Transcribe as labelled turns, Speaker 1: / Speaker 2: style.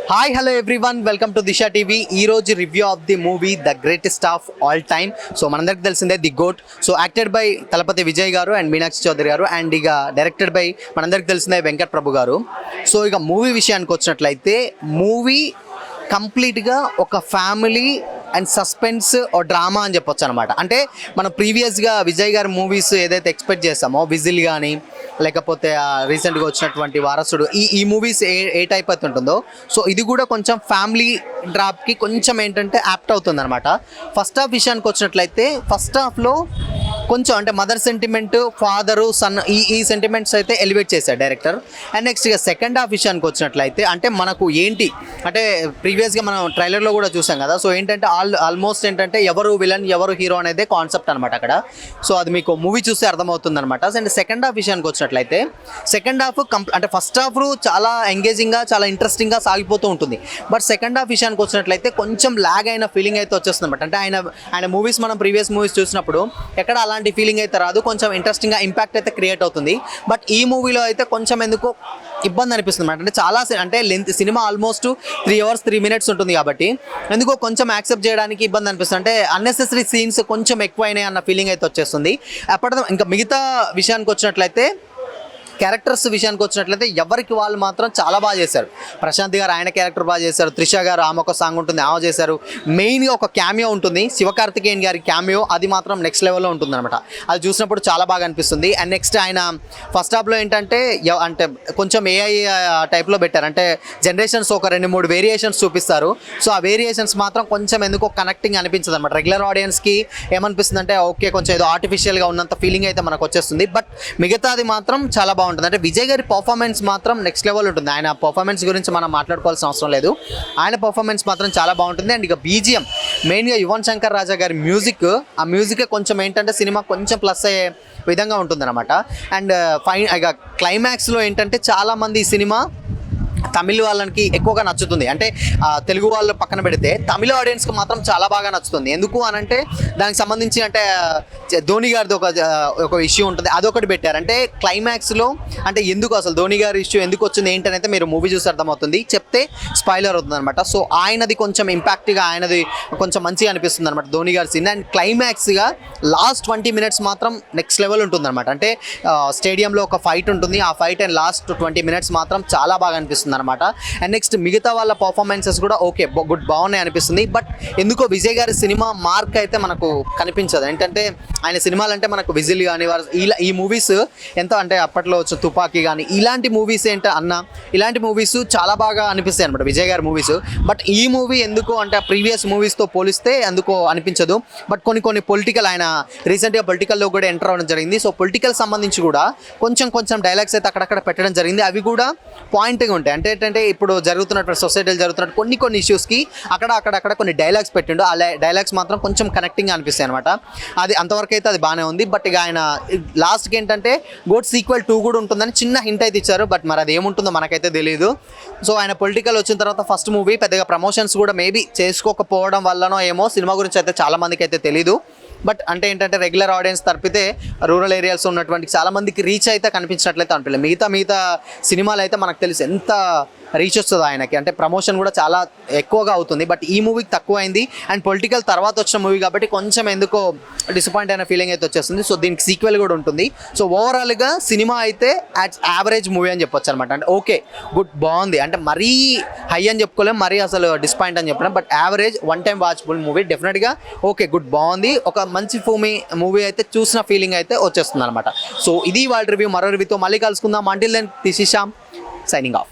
Speaker 1: Hi hello everyone, welcome to Disha TV. ఈ రోజు review of the movie the greatest of all time. So మనందరికి తెలిసిందే the GOAT. So acted by Thalapathy Vijay గారు and Meenakshi Chowdary గారు, and ఇక directed by మనందరికి తెలిసిందే వెంకట్ ప్రభు గారు. సో ఇక మూవీ విషయానికి వచ్చినట్లయితే మూవీ కంప్లీట్గా ఒక ఫ్యామిలీ అండ్ సస్పెన్స్ ఓ డ్రామా అని చెప్పొచ్చు అనమాట. అంటే మనం ప్రీవియస్గా విజయ్ గారి మూవీస్ ఏదైతే ఎక్స్పెక్ట్ చేస్తామో, విజిల్ కానీ లేకపోతే రీసెంట్గా వచ్చినటువంటి వారసుడు, ఈ మూవీస్ ఏ టైప్ అయితే ఉంటుందో, సో ఇది కూడా కొంచెం ఫ్యామిలీ డ్రాప్కి కొంచెం ఏంటంటే యాప్ట్ అవుతుంది అనమాట. ఫస్ట్ హాఫ్ విషయానికి వచ్చినట్లయితే ఫస్ట్ హాఫ్లో కొంచెం అంటే మదర్ సెంటిమెంట్, ఫాదరు సన్, ఈ సెంటిమెంట్స్ అయితే ఎలివేట్ చేశారు డైరెక్టర్. అండ్ నెక్స్ట్ ఇక సెకండ్ హాఫ్ విషయానికి వచ్చినట్లయితే అంటే మనకు ఏంటి అంటే ప్రీవియస్గా మనం ట్రైలర్లో కూడా చూసాం కదా. సో ఏంటంటే ఆల్మోస్ట్ ఏంటంటే ఎవరు విలన్ ఎవరు హీరో అనేది కాన్సెప్ట్ అనమాట అక్కడ. సో అది మీకు మూవీ చూస్తే అర్థమవుతుంది అనమాట. అండ్ సెకండ్ హాఫ్ విషయానికి వచ్చినట్లయితే సెకండ్ హాఫ్ అంటే ఫస్ట్ హాఫ్ చాలా ఎంగేజింగ్గా చాలా ఇంట్రెస్టింగ్గా సాగిపోతూ ఉంటుంది. బట్ సెకండ్ హాఫ్ విషయానికి వచ్చినట్లయితే కొంచెం లాగ్ అయిన ఫీలింగ్ అయితే వచ్చేస్తుంది అనమాట. అంటే ఆయన మూవీస్ మనం ప్రీవియస్ మూవీస్ చూసినప్పుడు ఎక్కడ అలాంటి ఫీలింగ్ అయితే రాదు, కొంచెం ఇంట్రెస్టింగ్గా ఇంపాక్ట్ అయితే క్రియేట్ అవుతుంది. బట్ ఈ మూవీలో అయితే కొంచెం ఎందుకో ఇబ్బంది అనిపిస్తుంది అనమాట. అంటే చాలా అంటే length cinema almost 3 hours 3 minutes ఉంటుంది కాబట్టి ఎందుకో కొంచెం యాక్సెప్ట్ చేయడానికి ఇబ్బంది అనిపిస్తుంది. అంటే అన్నెసెసరీ సీన్స్ కొంచెం ఎక్కువైనాయి అన్న ఫీలింగ్ అయితే వచ్చేస్తుంది. అప్పటి ఇంకా మిగతా విషయానికి వచ్చినట్లయితే క్యారెక్టర్స్ విషయానికి వచ్చినట్లయితే ఎవరికి వాళ్ళు మాత్రం చాలా బాగా చేశారు. ప్రశాంత్ గారు ఆయన క్యారెక్టర్ బాగా చేశారు, త్రిష గారు ఆమె ఒక సాంగ్ ఉంటుంది ఆమె చేశారు. మెయిన్గా ఒక క్యామియో ఉంటుంది, శివకార్తికేయన్ గారి క్యామియో, అది మాత్రం నెక్స్ట్ లెవెల్లో ఉంటుంది అనమాట. అది చూసినప్పుడు చాలా బాగా అనిపిస్తుంది. అండ్ నెక్స్ట్ ఆయన ఫస్ట్ హాఫ్లో ఏంటంటే అంటే కొంచెం ఏఐ టైప్లో పెట్టారు. అంటే జనరేషన్స్ ఒక 2-3 వేరియేషన్స్ చూపిస్తారు. సో ఆ వేరియేషన్స్ మాత్రం కొంచెం ఎందుకో కనెక్టింగ్ అనిపించదు అనమాట. రెగ్యులర్ ఆడియన్స్కి ఏమనిపిస్తుంది అంటే ఓకే కొంచెం ఏదో ఆర్టిఫిషియల్గా ఉన్నంత ఫీలింగ్ అయితే మనకు వచ్చేస్తుంది. బట్ మిగతాది మాత్రం చాలా బాగుంటుంది. అంటే విజయ్ గారి పర్ఫార్మెన్స్ మాత్రం నెక్స్ట్ లెవెల్ ఉంటుంది. ఆయన పర్ఫార్మెన్స్ గురించి మనం మాట్లాడుకోవాల్సిన అవసరం లేదు, ఆయన పర్ఫార్మెన్స్ మాత్రం చాలా బాగుంటుంది. అండ్ ఇక బీజిఎం మెయిన్గా యువన్ శంకర్ రాజా గారి మ్యూజిక్, ఆ మ్యూజిక్ కొంచెం ఏంటంటే సినిమా కొంచెం ప్లస్ అయ్యే విధంగా ఉంటుందన్నమాట. అండ్ ఇక క్లైమాక్స్లో ఏంటంటే చాలామంది ఈ సినిమా తమిళ వాళ్ళకి ఎక్కువగా నచ్చుతుంది. అంటే తెలుగు వాళ్ళు పక్కన పెడితే తమిళ ఆడియన్స్కి మాత్రం చాలా బాగా నచ్చుతుంది. ఎందుకు అనంటే దానికి సంబంధించి అంటే ధోని గారిది ఒక ఇష్యూ ఉంటుంది, అదొకటి పెట్టారు. అంటే క్లైమాక్స్లో అంటే ఎందుకు అసలు ధోని గారి ఇష్యూ ఎందుకు వచ్చింది ఏంటనైతే మీరు మూవీ చూసి అర్థమవుతుంది, చెప్తే స్పాయిలర్ అవుతుంది అనమాట. సో ఆయనది కొంచెం ఇంపాక్ట్గా ఆయనది కొంచెం మంచిగా అనిపిస్తుంది అనమాట ధోని గారి సీన్. అండ్ క్లైమాక్స్గా లాస్ట్ 20 minutes మాత్రం నెక్స్ట్ లెవెల్ ఉంటుంది అనమాట. అంటే స్టేడియంలో ఒక ఫైట్ ఉంటుంది, ఆ ఫైట్ అండ్ లాస్ట్ 20 minutes మాత్రం చాలా బాగా అనిపిస్తుంది అనమాట. అండ్ నెక్స్ట్ మిగతా వాళ్ళ పర్ఫార్మెన్సెస్ కూడా ఓకే బాగున్నాయి అనిపిస్తుంది. బట్ ఎందుకో విజయ్ గారి సినిమా మార్క్ అయితే మనకు కనిపించదు. ఏంటంటే ఆయన సినిమాలు అంటే మనకు విజిల్ కానీ ఈ మూవీస్ ఎంతో అంటే అప్పట్లో వచ్చిన తుపాకీ కానీ ఇలాంటి మూవీస్ ఏంటో ఇలాంటి మూవీస్ చాలా బాగా అనిపిస్తాయి అనమాట విజయ్ గారి మూవీస్. బట్ ఈ మూవీ ఎందుకు అంటే ప్రీవియస్ మూవీస్తో పోలిస్తే ఎందుకో అనిపించదు. బట్ కొన్ని పొలిటికల్ ఆయన రీసెంట్గా పొలిటికల్లో కూడా ఎంటర్ అవ్వడం జరిగింది. సో పొలిటికల్ సంబంధించి కూడా కొంచెం డైలాగ్స్ అయితే అక్కడక్కడ పెట్టడం జరిగింది. అవి కూడా పాయింట్గా ఉంటాయి. అంటే ఏంటంటే ఇప్పుడు జరుగుతున్నటువంటి సొసైటీలో జరుగుతున్నట్టు కొన్ని ఇష్యూస్కి అక్కడక్కడ కొన్ని డైలాగ్స్ పెట్టిండు. ఆ డైలాగ్స్ మాత్రం కొంచెం కనెక్టింగ్ అనిపిస్తాయి అనమాట. అది అంతవరకు అయితే అది బాగానే ఉంది. బట్ ఇక ఆయన లాస్ట్కి ఏంటంటే గోట్ సీక్వెల్ 2 కూడా ఉంటుందని చిన్న హింట్ అయితే ఇచ్చారు. బట్ మరి అది ఏముంటుందో మనకైతే తెలియదు. సో ఆయన పొలిటికల్ వచ్చిన తర్వాత ఫస్ట్ మూవీ పెద్దగా ప్రమోషన్స్ కూడా మేబీ చేసుకోకపోవడం వల్లనో ఏమో సినిమా గురించి అయితే చాలా మందికి అయితే తెలీదు. బట్ అంటే ఏంటంటే రెగ్యులర్ ఆడియన్స్ తప్పితే రూరల్ ఏరియాస్ ఉన్నటువంటి చాలామందికి రీచ్ అయితే కనిపించినట్లయితే అనిపించలేదు. మిగతా సినిమాలు అయితే మనకు తెలిసి ఎంత రీచ్ వస్తుంది ఆయనకి, అంటే ప్రమోషన్ కూడా చాలా ఎక్కువగా అవుతుంది. బట్ ఈ మూవీకి తక్కువ అయింది. అండ్ పొలిటికల్ తర్వాత వచ్చిన మూవీ కాబట్టి కొంచెం ఎందుకో డిసప్పాయింట్ అయిన ఫీలింగ్ అయితే వచ్చేస్తుంది. సో దీనికి సీక్వెల్ కూడా ఉంటుంది. సో ఓవరాల్గా సినిమా అయితే యావరేజ్ మూవీ అని చెప్పొచ్చు అనమాట. అంటే ఓకే గుడ్ బాగుంది, అంటే మరీ హై అని చెప్పుకోలేము, మరీ అసలు డిసప్పాయింట్ అని చెప్పలేము. But average one time watchable movie, డెఫినెట్గా ఓకే గుడ్ బాగుంది, ఒక మంచి మూవీ అయితే చూసిన ఫీలింగ్ అయితే వచ్చేస్తుంది అనమాట. సో ఇది వాళ్ళ రివ్యూ. మరో రివ్యూతో మళ్ళీ కలుసుకుందాం. Until then this is Shyam signing of.